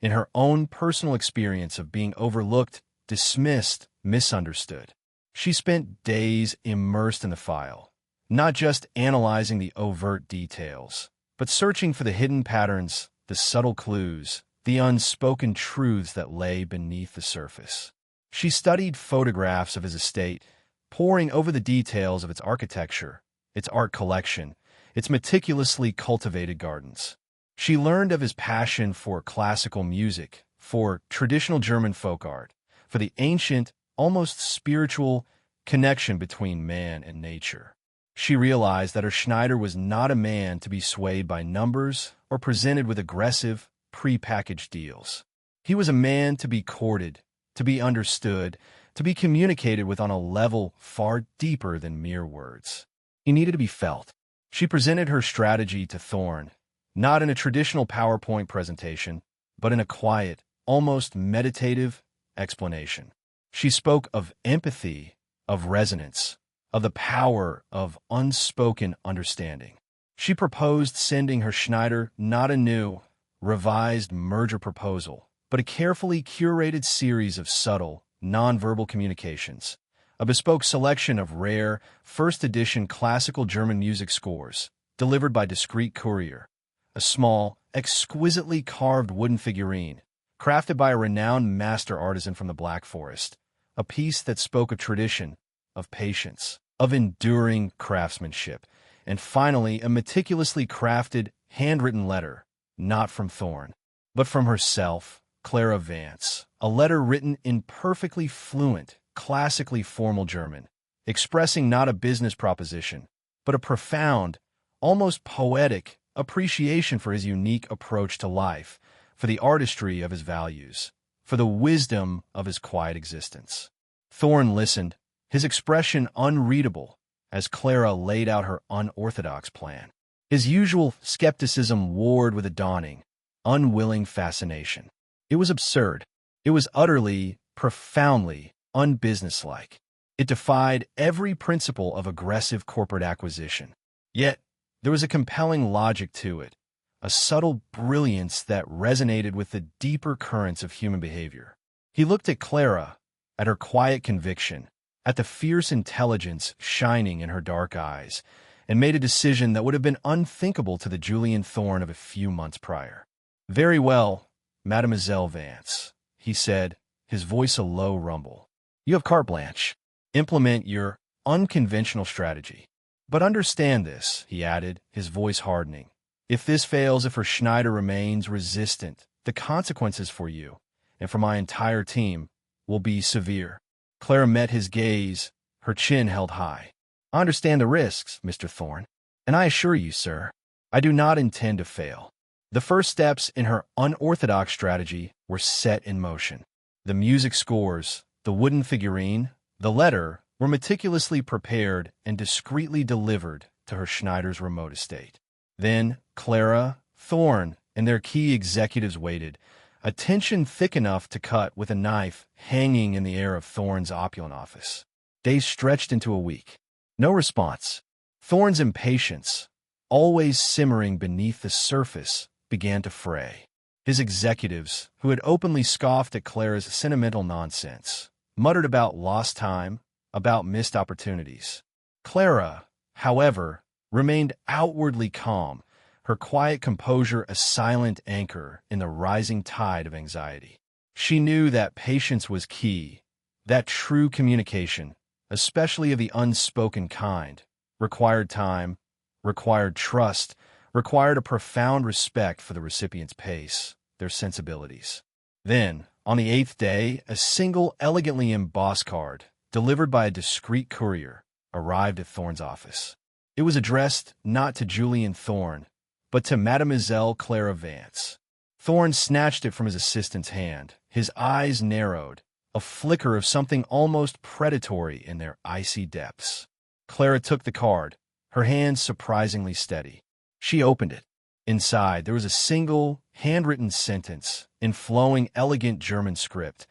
S1: in her own personal experience of being overlooked, dismissed, misunderstood. She spent days immersed in the file, not just analyzing the overt details, but searching for the hidden patterns, the subtle clues, the unspoken truths that lay beneath the surface. She studied photographs of his estate, poring over the details of its architecture, its art collection, its meticulously cultivated gardens. She learned of his passion for classical music, for traditional German folk art, for the ancient, almost spiritual connection between man and nature. She realized that her Schneider was not a man to be swayed by numbers or presented with aggressive, pre-packaged deals. He was a man to be courted, to be understood, to be communicated with on a level far deeper than mere words. He needed to be felt. She presented her strategy to Thorne, not in a traditional PowerPoint presentation, but in a quiet, almost meditative explanation. She spoke of empathy, of resonance, of the power of unspoken understanding. She proposed sending her Schneider not a new, revised merger proposal, but a carefully curated series of subtle, nonverbal communications, a bespoke selection of rare, first-edition classical German music scores, delivered by discreet courier, a small, exquisitely carved wooden figurine, crafted by a renowned master artisan from the Black Forest, a piece that spoke of tradition, of patience, of enduring craftsmanship, and finally a meticulously crafted, handwritten letter, not from Thorne, but from herself, Clara Vance, a letter written in perfectly fluent, classically formal German, expressing not a business proposition, but a profound, almost poetic appreciation for his unique approach to life, for the artistry of his values, for the wisdom of his quiet existence. Thorne listened, his expression unreadable, as Clara laid out her unorthodox plan. His usual skepticism warred with a dawning, unwilling fascination. It was absurd. It was utterly, profoundly unbusinesslike. It defied every principle of aggressive corporate acquisition. Yet, there was a compelling logic to it, a subtle brilliance that resonated with the deeper currents of human behavior. He looked at Clara, at her quiet conviction, at the fierce intelligence shining in her dark eyes, and made a decision that would have been unthinkable to the Julian Thorne of a few months prior. "Very well, Mademoiselle Vance," he said, his voice a low rumble. "You have carte blanche. Implement your unconventional strategy. But understand this," he added, his voice hardening. "If this fails, if her Schneider remains resistant, the consequences for you, and for my entire team, will be severe." Clara met his gaze, her chin held high. "I understand the risks, Mr. Thorne, and I assure you, sir, I do not intend to fail." The first steps in her unorthodox strategy were set in motion. The music scores, the wooden figurine, the letter were meticulously prepared and discreetly delivered to her Schneider's remote estate. Then Clara, Thorne, and their key executives waited, a tension thick enough to cut with a knife hanging in the air of Thorne's opulent office. Days stretched into a week. No response. Thorne's impatience, always simmering beneath the surface, began to fray. His executives, who had openly scoffed at Clara's sentimental nonsense, muttered about lost time, about missed opportunities. Clara, however, remained outwardly calm, her quiet composure a silent anchor in the rising tide of anxiety. She knew that patience was key, that true communication, especially of the unspoken kind, required time, required trust, required a profound respect for the recipient's pace, their sensibilities. Then, on the 8th day, a single elegantly embossed card, delivered by a discreet courier, arrived at Thorne's office. It was addressed not to Julian Thorne, but to Mademoiselle Clara Vance. Thorne snatched it from his assistant's hand, his eyes narrowed, a flicker of something almost predatory in their icy depths. Clara took the card, her hand surprisingly steady. She opened it. Inside, there was a single, handwritten sentence in flowing, elegant German script.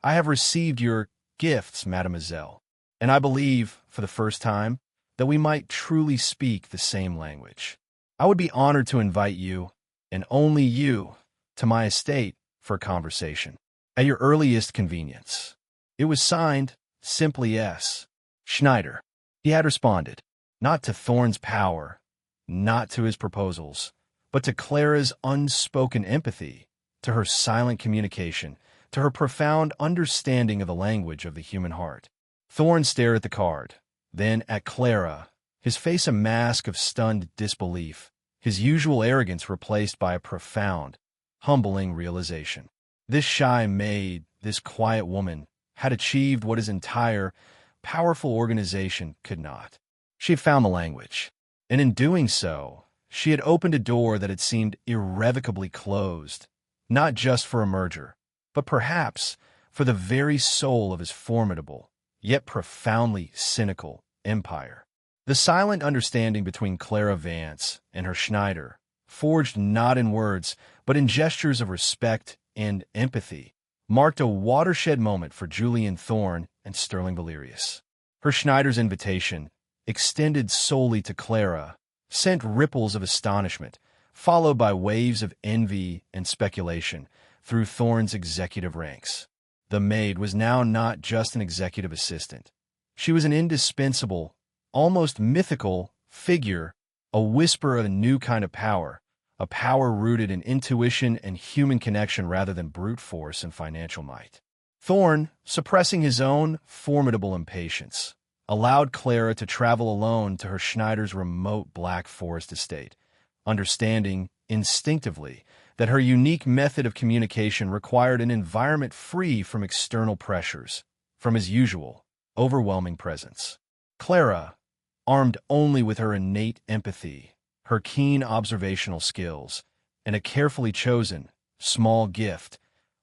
S1: "I have received your gifts, mademoiselle, and I believe, for the first time, that we might truly speak the same language. I would be honored to invite you, and only you, to my estate for a conversation, at your earliest convenience." It was signed, simply S. Schneider. He had responded, not to Thorne's power, not to his proposals, but to Clara's unspoken empathy, to her silent communication, to her profound understanding of the language of the human heart. Thorne stared at the card, then at Clara, his face a mask of stunned disbelief, his usual arrogance replaced by a profound, humbling realization. This shy maid, this quiet woman, had achieved what his entire, powerful organization could not. She had found the language, and in doing so, she had opened a door that had seemed irrevocably closed, not just for a merger, but perhaps for the very soul of his formidable, yet profoundly cynical, empire. The silent understanding between Clara Vance and her Schneider, forged not in words, but in gestures of respect and empathy, marked a watershed moment for Julian Thorne and Sterling Valerius. Herr Schneider's invitation, extended solely to Clara, sent ripples of astonishment, followed by waves of envy and speculation through Thorne's executive ranks. The maid was now not just an executive assistant. She was an indispensable, almost mythical figure, a whisper of a new kind of power, a power rooted in intuition and human connection rather than brute force and financial might. Thorne, suppressing his own formidable impatience, allowed Clara to travel alone to Herr Schneider's remote Black Forest estate, understanding instinctively that her unique method of communication required an environment free from external pressures, from his usual, overwhelming presence. Clara, armed only with her innate empathy, her keen observational skills, and a carefully chosen, small gift,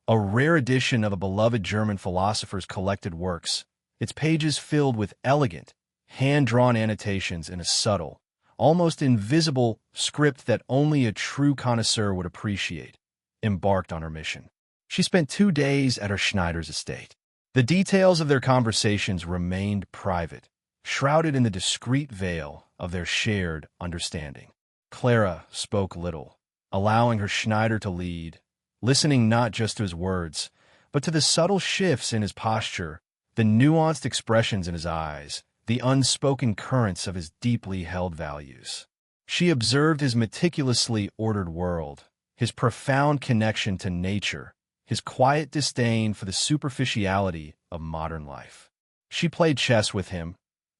S1: a rare edition of a beloved German philosopher's collected works, its pages filled with elegant, hand-drawn annotations in a subtle, almost invisible script that only a true connoisseur would appreciate, embarked on her mission. She spent 2 days at Herr Schneider's estate. The details of their conversations remained private, shrouded in the discreet veil of their shared understanding. Clara spoke little, allowing Herr Schneider to lead, listening not just to his words, but to the subtle shifts in his posture, the nuanced expressions in his eyes, the unspoken currents of his deeply held values. She observed his meticulously ordered world, his profound connection to nature, his quiet disdain for the superficiality of modern life. She played chess with him,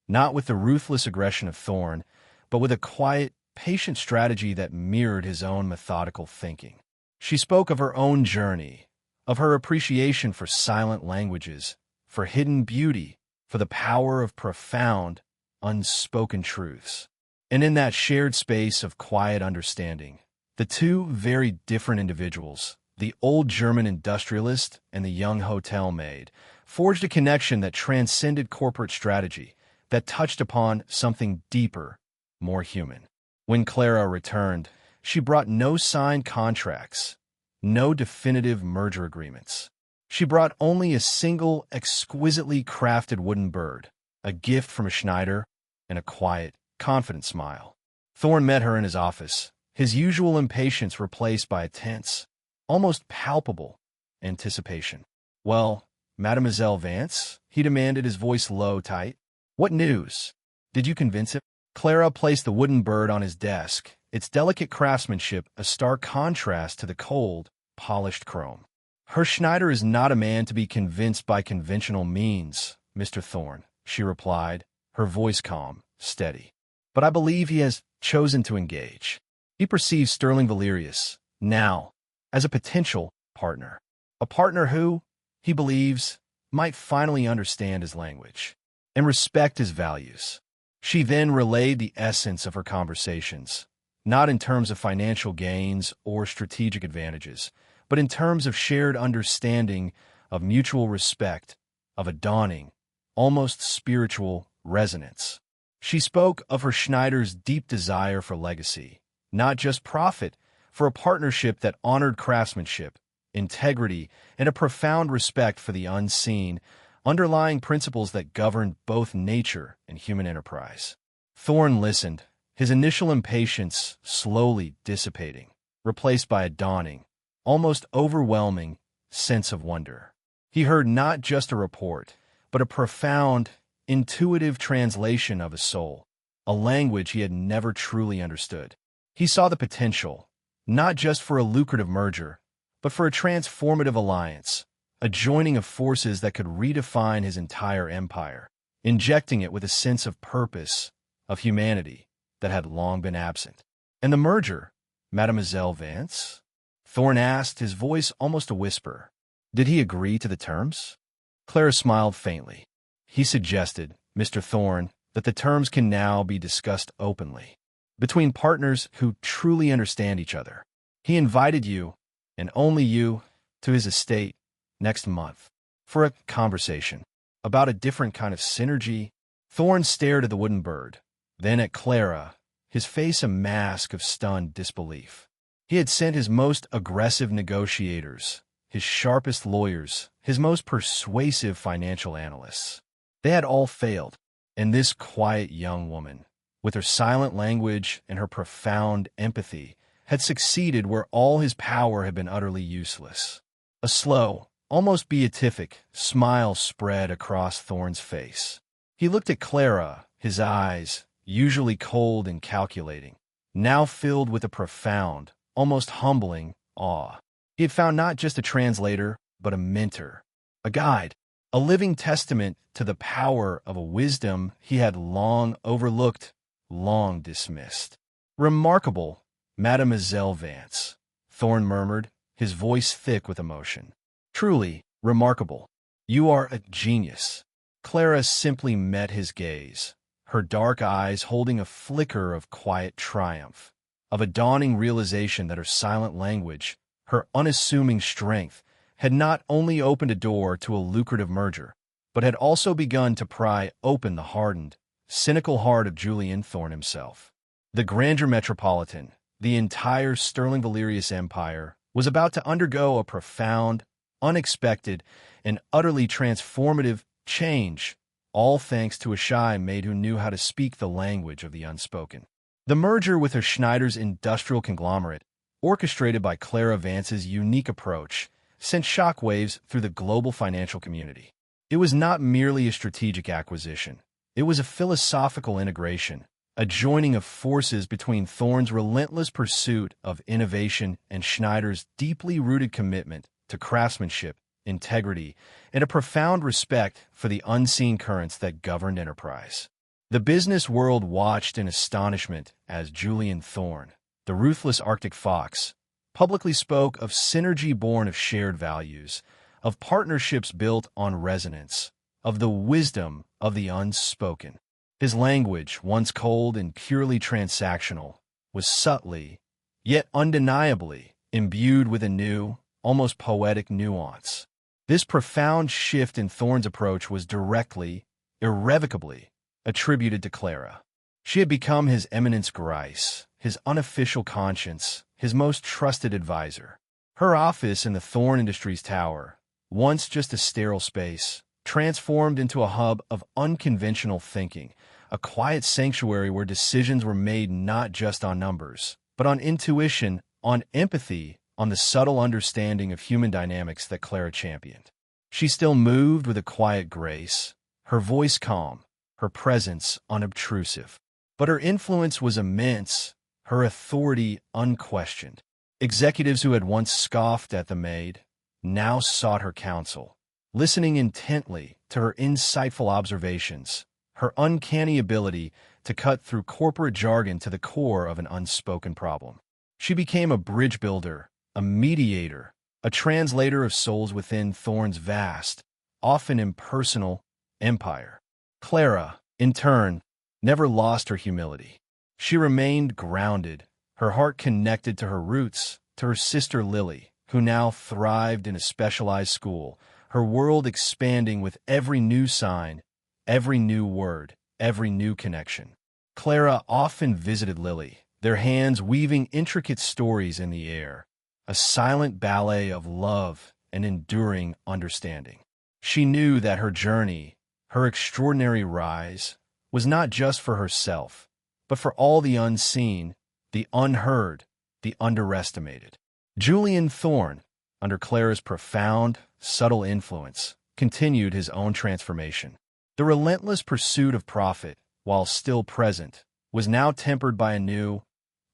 S1: not with the ruthless aggression of Thorne, but with a quiet, patient strategy that mirrored his own methodical thinking. She spoke of her own journey, of her appreciation for silent languages, for hidden beauty, for the power of profound, unspoken truths. And in that shared space of quiet understanding, the two very different individuals, the old German industrialist and the young hotel maid, forged a connection that transcended corporate strategy, that touched upon something deeper, more human. When Clara returned, she brought no signed contracts, no definitive merger agreements. She brought only a single, exquisitely crafted wooden bird, a gift from a Schneider, and a quiet, confident smile. Thorne met her in his office, his usual impatience replaced by a tense, almost palpable anticipation. "Well, Mademoiselle Vance?" he demanded, his voice low, tight. "What news? Did you convince him?" Clara placed the wooden bird on his desk, its delicate craftsmanship a stark contrast to the cold, polished chrome. "Herr Schneider is not a man to be convinced by conventional means, Mr. Thorne," she replied, her voice calm, steady. "But I believe he has chosen to engage. He perceives Sterling Valerius, now, as a potential partner. A partner who, he believes, might finally understand his language and respect his values." She then relayed the essence of her conversations, not in terms of financial gains or strategic advantages, but in terms of shared understanding, of mutual respect, of a dawning, almost spiritual resonance. She spoke of Herr Schneider's deep desire for legacy, not just profit, for a partnership that honored craftsmanship, integrity, and a profound respect for the unseen, underlying principles that govern both nature and human enterprise. Thorne listened, his initial impatience slowly dissipating, replaced by a dawning, almost overwhelming sense of wonder. He heard not just a report, but a profound, intuitive translation of his soul, a language he had never truly understood. He saw the potential, not just for a lucrative merger, but for a transformative alliance, a joining of forces that could redefine his entire empire, injecting it with a sense of purpose, of humanity, that had long been absent. "And the merger, Mademoiselle Vance?" Thorne asked, his voice almost a whisper. "Did he agree to the terms?" Clara smiled faintly. "He suggested, Mr. Thorne, that the terms can now be discussed openly, between partners who truly understand each other. He invited you, and only you, to his estate next month, for a conversation about a different kind of synergy." Thorne stared at the wooden bird, then at Clara, his face a mask of stunned disbelief. He had sent his most aggressive negotiators, his sharpest lawyers, his most persuasive financial analysts. They had all failed, and this quiet young woman, with her silent language and her profound empathy, had succeeded where all his power had been utterly useless. A slow, almost beatific smile spread across Thorne's face. He looked at Clara, his eyes, usually cold and calculating, now filled with a profound, almost humbling awe. He had found not just a translator, but a mentor, a guide, a living testament to the power of a wisdom he had long overlooked, long dismissed. "Remarkable, Mademoiselle Vance," Thorne murmured, his voice thick with emotion. "Truly remarkable. You are a genius." Clara simply met his gaze, her dark eyes holding a flicker of quiet triumph, of a dawning realization that her silent language, her unassuming strength, had not only opened a door to a lucrative merger, but had also begun to pry open the hardened, cynical heart of Julian Thorne himself. The grandeur metropolitan, the entire Sterling Valerius Empire, was about to undergo a profound, unexpected, and utterly transformative change, all thanks to a shy maid who knew how to speak the language of the unspoken. The merger with her Schneider's industrial conglomerate, orchestrated by Clara Vance's unique approach, sent shockwaves through the global financial community. It was not merely a strategic acquisition. It was a philosophical integration, a joining of forces between Thorne's relentless pursuit of innovation and Schneider's deeply rooted commitment to craftsmanship, integrity, and a profound respect for the unseen currents that governed enterprise. The business world watched in astonishment as Julian Thorne, the ruthless Arctic fox, publicly spoke of synergy born of shared values, of partnerships built on resonance, of the wisdom of the unspoken. His language, once cold and purely transactional, was subtly, yet undeniably, imbued with a new, almost poetic nuance. This profound shift in Thorne's approach was directly, irrevocably, attributed to Clara. She had become his eminence grise, his unofficial conscience, his most trusted advisor. Her office in the Thorne Industries Tower, once just a sterile space, transformed into a hub of unconventional thinking, a quiet sanctuary where decisions were made not just on numbers, but on intuition, on empathy, on the subtle understanding of human dynamics that Clara championed. She still moved with a quiet grace, her voice calm, her presence unobtrusive. But her influence was immense, her authority unquestioned. Executives who had once scoffed at the maid now sought her counsel, listening intently to her insightful observations, her uncanny ability to cut through corporate jargon to the core of an unspoken problem. She became a bridge builder, a mediator, a translator of souls within Thorne's vast, often impersonal, empire. Clara, in turn, never lost her humility. She remained grounded, her heart connected to her roots, to her sister Lily, who now thrived in a specialized school, her world expanding with every new sign, every new word, every new connection. Clara often visited Lily, their hands weaving intricate stories in the air, a silent ballet of love and enduring understanding. She knew that her journey, her extraordinary rise, was not just for herself, but for all the unseen, the unheard, the underestimated. Julian Thorne, under Clara's profound, subtle influence, continued his own transformation. The relentless pursuit of profit, while still present, was now tempered by a new,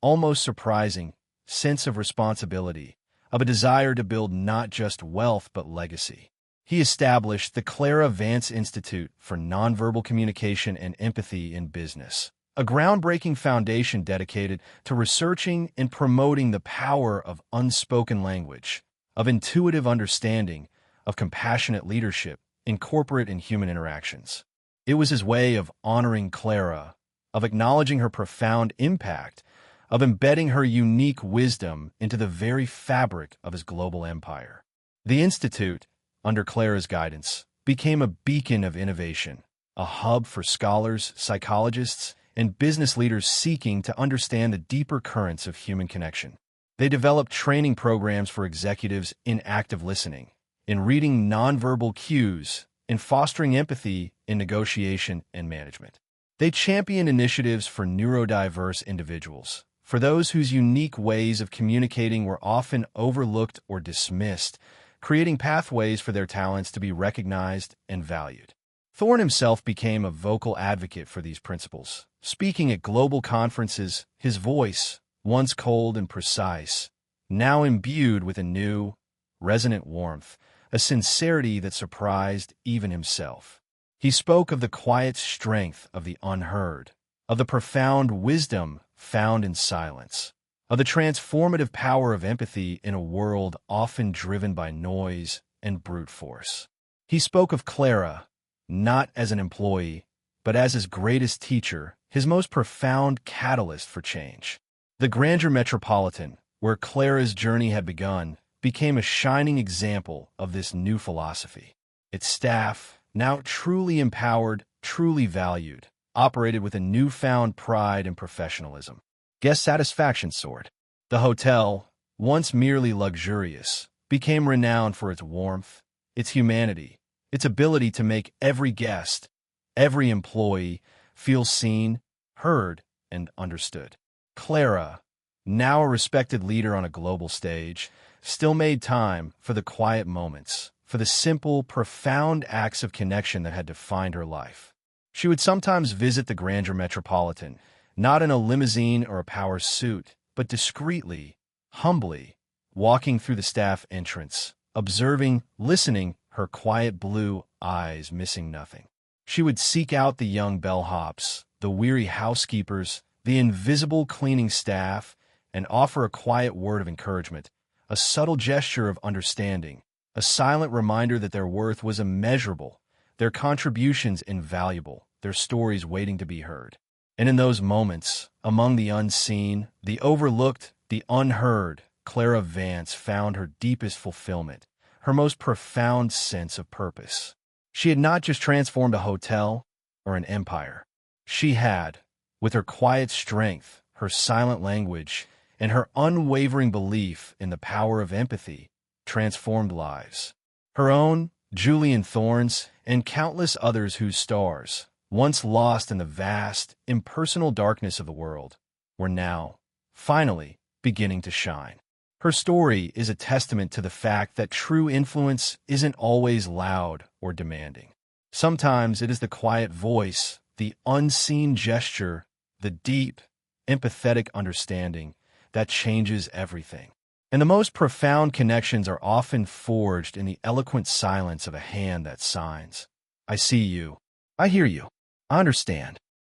S1: almost surprising, sense of responsibility, of a desire to build not just wealth but legacy. He established the Clara Vance Institute for Nonverbal Communication and Empathy in Business, a groundbreaking foundation dedicated to researching and promoting the power of unspoken language, of intuitive understanding, of compassionate leadership in corporate and human interactions. It was his way of honoring Clara, of acknowledging her profound impact, of embedding her unique wisdom into the very fabric of his global empire. The Institute, under Clara's guidance, became a beacon of innovation, a hub for scholars, psychologists, and business leaders seeking to understand the deeper currents of human connection. They developed training programs for executives in active listening, in reading nonverbal cues, in fostering empathy in negotiation and management. They championed initiatives for neurodiverse individuals, for those whose unique ways of communicating were often overlooked or dismissed, creating pathways for their talents to be recognized and valued. Thorne himself became a vocal advocate for these principles. Speaking at global conferences, his voice, once cold and precise, now imbued with a new, resonant warmth, a sincerity that surprised even himself. He spoke of the quiet strength of the unheard, of the profound wisdom found in silence, of the transformative power of empathy in a world often driven by noise and brute force. He spoke of Clara, not as an employee, but as his greatest teacher, his most profound catalyst for change. The Grandeur Metropolitan, where Clara's journey had begun, became a shining example of this new philosophy. Its staff, now truly empowered, truly valued, operated with a newfound pride and professionalism. Guest satisfaction soared. The hotel, once merely luxurious, became renowned for its warmth, its humanity, its ability to make every guest, every employee, feel seen, heard, and understood. Clara, now a respected leader on a global stage, still made time for the quiet moments, for the simple, profound acts of connection that had defined her life. She would sometimes visit the Grandeur Metropolitan, not in a limousine or a power suit, but discreetly, humbly, walking through the staff entrance, observing, listening, her quiet blue eyes missing nothing. She would seek out the young bellhops, the weary housekeepers, the invisible cleaning staff, and offer a quiet word of encouragement, a subtle gesture of understanding, a silent reminder that their worth was immeasurable, their contributions invaluable, their stories waiting to be heard. And in those moments, among the unseen, the overlooked, the unheard, Clara Vance found her deepest fulfillment, her most profound sense of purpose. She had not just transformed a hotel or an empire. She had, with her quiet strength, her silent language, and her unwavering belief in the power of empathy, transformed lives. Her own, Julian Thorne's, and countless others whose stars, once lost in the vast, impersonal darkness of the world, were now, finally, beginning to shine. Her story is a testament to the fact that true influence isn't always loud or demanding. Sometimes it is the quiet voice, the unseen gesture, the deep, empathetic understanding that changes everything. And the most profound connections are often forged in the eloquent silence of a hand that signs. I see you. I hear you. I understand.